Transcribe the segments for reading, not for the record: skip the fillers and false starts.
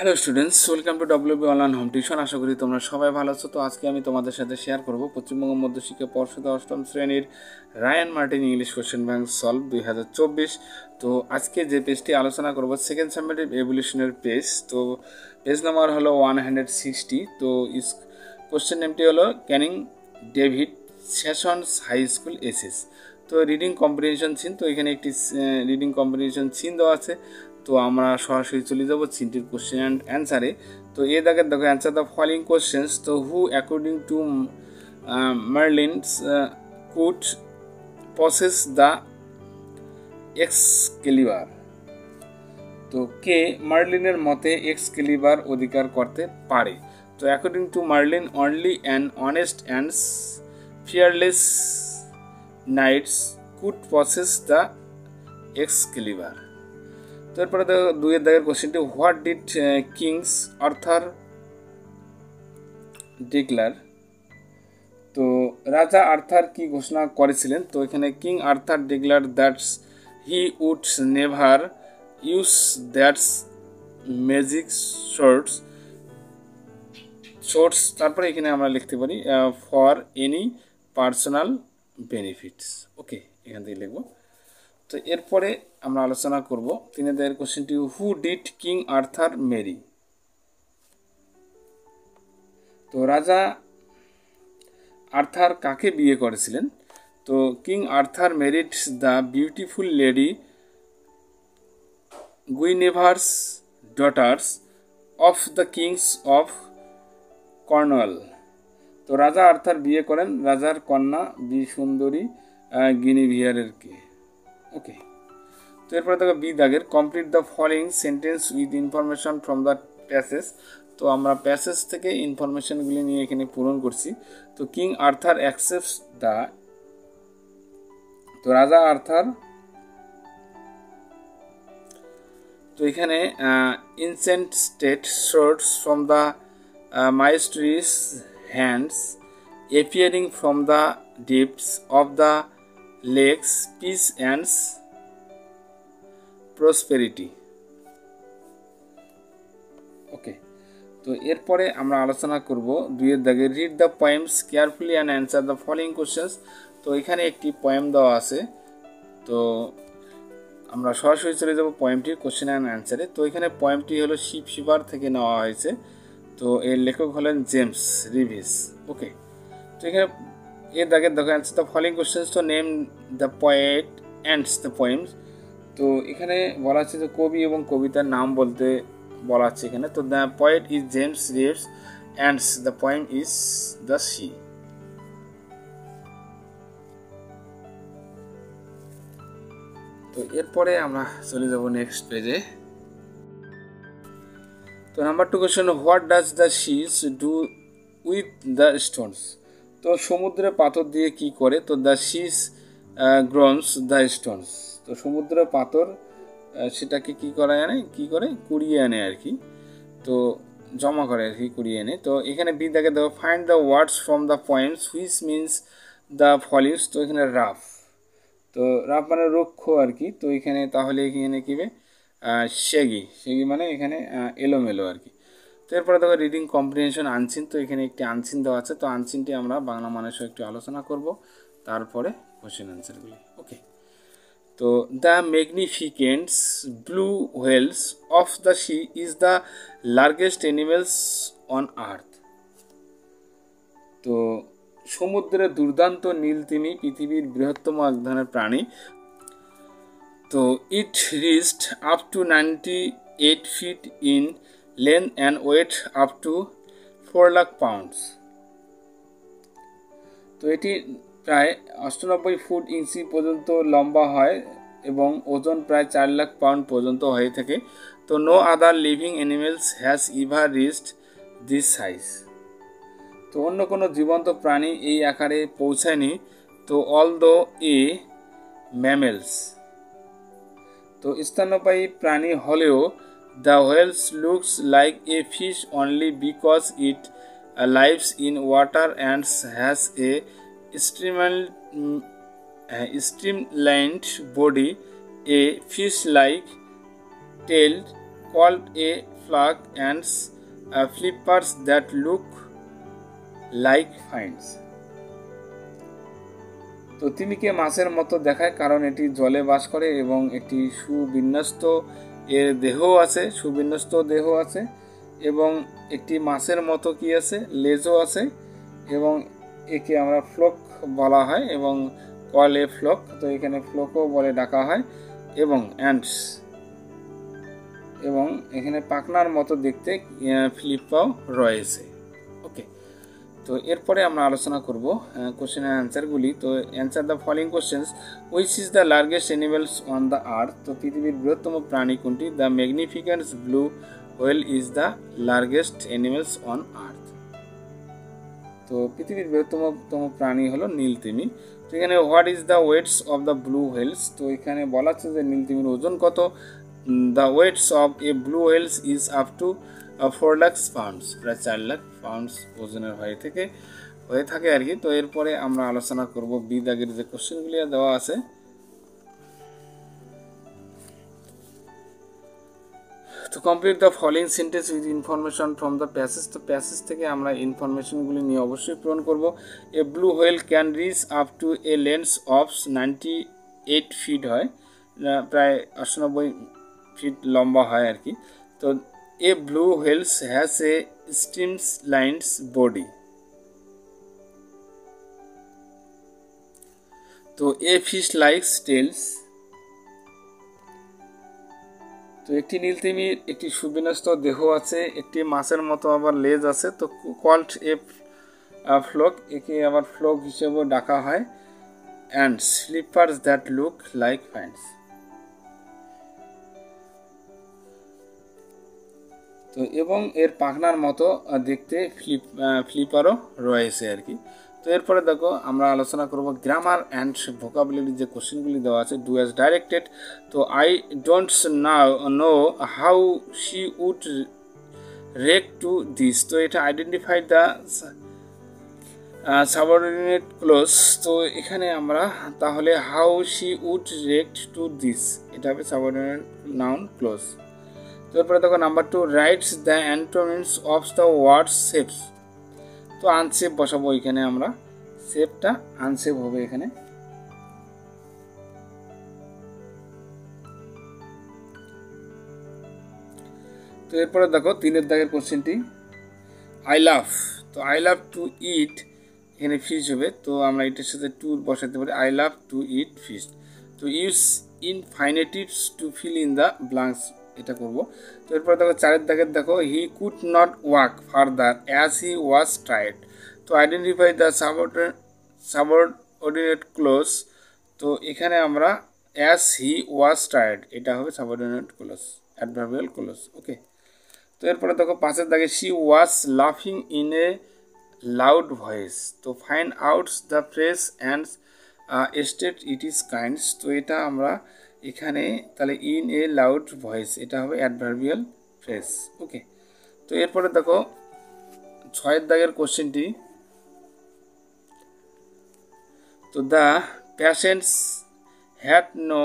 Hello students, welcome to WB online home tuition. আশা করি তোমরা সবাই ভালো আছো। তো আজকে আমি তোমাদের সাথে শেয়ার করব পশ্চিমবঙ্গ মধ্যশিক্ষা পর্ষদের অষ্টম শ্রেণীর Ryan Martin English question bank solve 2024। তো আজকে যে পেজটি আলোচনা করব সেকেন্ড সামেটিভ এভলিউশনের পেজ। তো পেজ নাম্বার হলো 160। তো কোশ্চেন নেমটি হলো Canning David Sassoon high school SS. তো রিডিং কম্প্রিহেনশন সিন, তো এখানে একটি রিডিং কম্প্রিহেনশন সিন দেওয়া আছে। তো আমরা সরাসরি চলে যাব সিনটির কোশ্চেন অ্যান্ড অ্যান্সারে। তো এ দাগের দেখো অ্যান্সার দ্য ফলোইং কোশ্চেন্স। তো who according to Merlin's could possess the Excalibur. তো কে মার্লিনের মতে এক্সকেলিবার অধিকার করতে পারে? তো according to Merlin only an honest and fearless knights could possess the Excalibur. তো এরপরে দেখো দুইয়ের দাগের কোশ্চেনটি, what did kings Arthur declare. তো রাজা আর্থার কি ঘোষণা করেছিলেন? তো এখানে King Arthur declare that's he would never use that's magic shorts. তারপরে এখানে আমরা লিখতে পারি for any personal benefits. Okay, এখান থেকে লিখবো। তো এরপরে আমরা আলোচনা করব তিনের কোশ্চেনটি, who did king Arthur marry. তো রাজা আর্থার কাকে বিয়ে করেছিলেন? তো king Arthur married the beautiful lady Guinevere's daughters of the kings of Cornwall. তো রাজা আর্থার বিয়ে করেন রাজার কন্যা সুন্দরী গিনিভিয়ারেরকে। ওকে, তো এরপরে দেখো বি দাগের, complete the following sentence with information from the passage. তো আমরা প্যাসেজ থেকে ইনফরমেশনগুলি নিয়ে এখানে পূরণ করছি। তো কিং আর্থার অ্যাকসেপ্টস দ্য, তো রাজা আর্থার, তো এখানে incent state shorts from the mysterious hands appearing from the deeps of the lakes peace and prosperity. Okay, তো এরপরে আমরা আলোচনা করব দুইয়ের দাগে, read the poems carefully and answer the following questions. তো এখানে একটি পোয়েম দেওয়া আছে। তো আমরা সরাসরি চলে যাব পোয়েমটির কোশ্চেন অ্যান্ড অ্যান্সারে। তো এখানে পোয়েমটি হলো শিপ শিপার থেকে নেওয়া হয়েছে। তো এর লেখক হলেন জেমস রিভিস। ওকে, তো এখানে এর দাগের দেখো অ্যান্সার দ্য ফলোইং কোশ্চেন্স। তো name the poet ants the poems. তো এখানে বলা আছে যে কবি এবং কবিতার নাম বলতে বলা আছে এখানে। তো the poet is James Reeves and the poem is the sea. তো এরপরে আমরা চলে যাব নেক্সট পেজে। তো number 2 question, what does the seas do with the stones. তো সমুদ্রে পাথর দিয়ে কি করে? তো the seas groans the stones. তো সমুদ্রের পাথর সেটাকে কি করে আনে, কি করে কুড়িয়ে আনে আর কি। তো জমা করে আর কি, কুড়িয়ে এনে। তো এখানে বি দাগে দেখো, find the words from the points which means the follows. তো এখানে রাফ, তো রাফ মানে রুক্ষ আর কি। তো এখানে তাহলে এখানে কি সেগি মানে এখানে এলোমেলো আর কি। তো এরপরে দেখো রিডিং কম্প্রিহেনশন আনসিন। তো এখানে একটি আনসিন দেওয়া আছে। তো আনসিনটি আমরা বাংলা মানের সহ একটু আলোচনা করব, তারপরে কোশ্চেন অ্যান্সারগুলি। ওকে, তো the magnificent blue whales of the sea is the largest animals on earth. তো সমুদ্রের দুর্দান্ত নীল তিমি পৃথিবীর বৃহত্তম এক ধরনের প্রাণী। তো it reached up to 98 feet in length and weight up to 4 lakh pounds. তো এটি প্রায় 98 ফুট ইঞ্চি পর্যন্ত লম্বা হয় এবং ওজন প্রায় 4 লাখ পাউন্ড পর্যন্ত হয়ে থাকে। তো no other living animals has ever reached this size. তো অন্য কোনো জীবন্ত প্রাণী এই আকারে পৌঁছায়নি। তো অল দো এ ম্যামেলস, তো স্তন্যপায়ী প্রাণী হলেও the whales looks like a fish only because it lives in water and has a streamlined body, a fish-like tail called a flag ants flippers that look like finds. তো তিমিকে মাছের মতো দেখায় কারণ এটি জলে বাস করে এবং একটি সুবিন্যস্ত এর দেহ আছে, সুবিন্যস্ত দেহ আছে এবং একটি মাছের মতো কি আছে, লেজও আছে এবং একে আমরা ফ্লোক বলা হয় এবং কল এ ফ্লোক, তো এখানে ফ্লোকও বলে ডাকা হয় এবং অ্যান্ডস এবং এখানে পাখনার মতো দেখতে ফ্লিপাও রয়েছে। ওকে, তো এরপরে আমরা আলোচনা করব কোশ্চেন অ্যান্ড অ্যান্সারগুলি। তো answer the following questions. Which is the largest animals on the earth? তো পৃথিবীর বৃহত্তম প্রাণী কোনটি? The magnificent blue whale is the largest animals on earth. তো পৃথিবীর বৃহত্তম প্রাণী হলো নীলতিমি। তো এখানে what is the weights of the blue whales? তো এখানে বলা আছে যে নীলতিমির ওজন কত। The weights of a blue whales is up to 4 lakh pounds, প্রায় 4 লাখ পাউন্ডস ওজনের হয়ে থাকে আর কি। তো এরপরে আমরা আলোচনা করব বি দাগের যে কোশ্চেনগুলি দেওয়া আছে। তো complete the following sentence with information from the passage. তো প্যাসেজ থেকে আমরা ইনফরমেশনগুলি নিয়ে অবশ্যই পূরণ করব। A blue whale can reach up to a length of 98 feet হয়, প্রায় 98 ফিট লম্বা হয় আর কি। তো a blue whales has a streams lines body. তো এ ফিশ লাইকস টেলস। তো একটি নীলতিমির একটি সুবিন্যস্ত দেহ আছে, একটি মাছের মতো আবার লেজ আছে। তো কল্ড এ ফ্লোক, একে আবার ফ্লোক হিসেবে ডাকা হয়। And sleepers that look like finds. তো এবং এর পাখনার মতো দেখতে ফ্লিপারও রয়েছে আর কি। তো এরপরে দেখো আমরা আলোচনা করব গ্রামার অ্যান্ড ভোকাবুলারি যে কোশ্চেনগুলি দেওয়া আছে। Do as directed. তো I don't know how she would react to this. তো এটা আইডেন্টিফাই দ্য সাবঅর্ডিনেট ক্লোজ। তো এখানে আমরা তাহলে how she would react to this, এটা হবে সাবঅর্ডিনেট নাউন ক্লোজ। তারপরে দেখো number 2, writes the antonyms of the word safes. তো আনসেফ বসাবো এখানে আমরা, সেফটা আনসেফ হবে এখানে। তো এরপরে দেখো 3 দাগের কোশ্চেনটি, আই লাভ। তো আই লাভ টু ইট, এখানে ফিশ হবে। তো আমরা এটার সাথে টু বসাতে পারি, I love to eat fish. তো use infinitives to fill in the blanks, এটা করবো। তো এরপরে দেখো 4 দাগের দেখো, he could not walk further as he was tired. তো আইডেন্টিফাই দ্য সাবঅর্ডিনেট ক্লোজ। তো এখানে আমরা অ্যাজ হি ওয়াজ টায়ার্ড, এটা হবে subordinate clause, adverbial clause. Okay, তো এরপরে দেখো 5 দাগে, শি ওয়াজ লাফিং ইন এ লাউড ভয়েস। তো find out the phrase and state it is kinds. তো এটা আমরা এখানে তাহলে ইন এ লাউড ভয়েস, এটা হবে অ্যাডভার্বিয়াল ফ্রেজ। ওকে, তো এরপরে দেখো 6 দাগের কোশ্চেনটি, তো the patients had no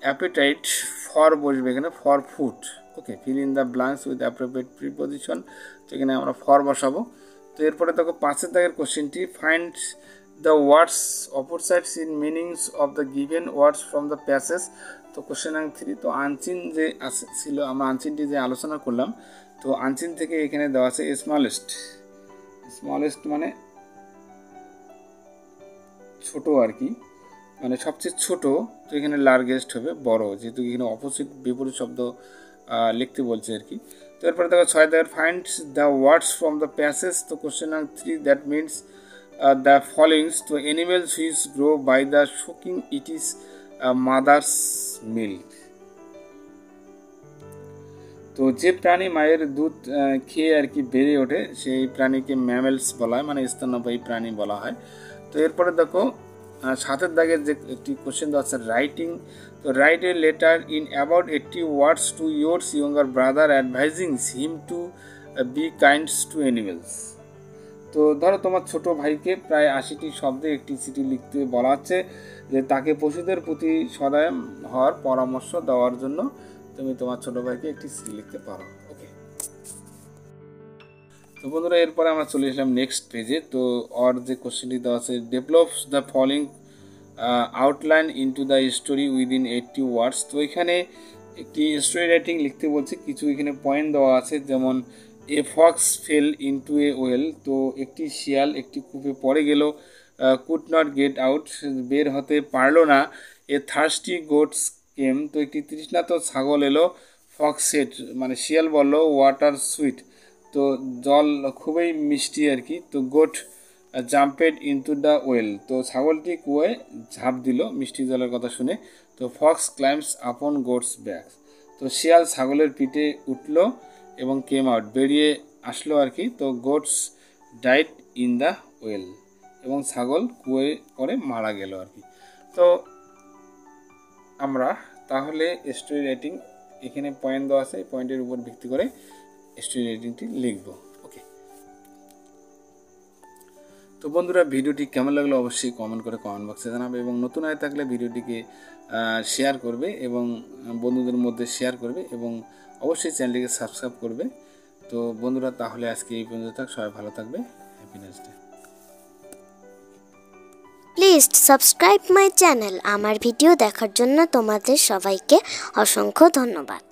appetite for, বসবে এখানে for food. Okay, fill in the blanks with appropriate preposition. তো এখানে আমরা ফর বসাবো। তো এরপরে দেখো 5 দাগের কোশ্চেনটি, find the words opposites in meanings of the given words from the passage. তো কোশ্চেন নাম্বার 3, তো আনচিন যে ছিল, আমরা আনচিনটি যে আলোচনা করলাম, তো আনচিন থেকে এখানে দেওয়া আছে স্মলেস্ট। স্মলেস্ট মানে ছোট আর কি, মানে সবচেয়ে ছোট। তো এখানে লার্জেস্ট হবে বড়, যেহেতু এখানে অপোজিট বিপরীত শব্দ লিখতে বলছে আর কি। তো এরপরে দেখো 6 দাগের, find the words from the passage. তো question number 3, that means the followings. তো animals which grow by the sucking it is mother's milk. তো যে প্রাণী মায়ের দুধ খেয়ে আর কি বেড়ে ওঠে, সেই প্রাণীকে ম্যামেলস বলা হয়, মানে স্তন্যপায়ী প্রাণী বলা হয়। তো এরপরে দেখো 7 দাগের যে একটি কোশ্চেন দেওয়া আছে, রাইটিং। তো write a letter in about 80 words to yours younger brother advising him to be kinds to animals. তো ধরো তোমার ছোট ভাইকে প্রায় 80টি শব্দে একটি চিঠি লিখতে বলা হচ্ছে, যে তাকে পশুদের প্রতি সদয় হওয়ার পরামর্শ দেওয়ার জন্য তুমি তোমার ছোট ভাইকে একটি চিঠি লিখতে পারো। ওকে, তো বন্ধুরা এরপরে আমরা চলে এসলাম নেক্সট পেজে। তো অর যে কোশ্চেনটি দেওয়া আছে, develops the following outline into the story within 80 ওয়ার্ডস। তো এখানে একটি স্টোরি রাইটিং লিখতে বলছে, কিছু এখানে পয়েন্ট দেওয়া আছে, যেমন a fox fail into a well. তো একটি শিয়াল একটি কূপে পড়ে গেল, কুড নট গেট আউট, বের হতে পারলো না। এ থার্স্টি গোটস কেম, তো একটি তৃষ্ণার্ত ছাগল এলো। ফক্স সেড, মানে শিয়াল বলল, ওয়াটার সুইট, তো জল খুবই মিষ্টি আর কি। তো গোট জাম্পেড ইনটু দ্য ওয়েল, তো ছাগলটি কুয়োয় ঝাঁপ দিল মিষ্টি জলের কথা শুনে। তো ফক্স ক্লাইম্বস আপন গোটস ব্যাক, তো শিয়াল ছাগলের পিঠে উঠলো এবং কেম আউট, বেরিয়ে আসলো আর কি। তো goat's died in the well, এবং ছাগল কুয়োয় পরে মারা গেল আর কি। তো আমরা তাহলে স্টোরি রাইটিং এখানে পয়েন্ট দেওয়া আছে, এই পয়েন্টের উপর ভিত্তি করে স্টোরি রাইটিংটি লিখব। ওকে, তো বন্ধুরা ভিডিওটি কেমন লাগলো অবশ্যই কমেন্ট করে কমেন্ট বক্সে জানাবে, এবং নতুন হয়ে থাকলে ভিডিওটিকে শেয়ার করবে এবং বন্ধুদের মধ্যে শেয়ার করবে, এবং অবশ্যই চ্যানেলটিকে সাবস্ক্রাইব করবে। তো বন্ধুরা তাহলে আজকে এই পর্যন্ত থাক, সবাই ভালো থাকবে, happy next day. Please subscribe my channel. আমার ভিডিও দেখার জন্য তোমাদের সবাইকে অসংখ্য ধন্যবাদ।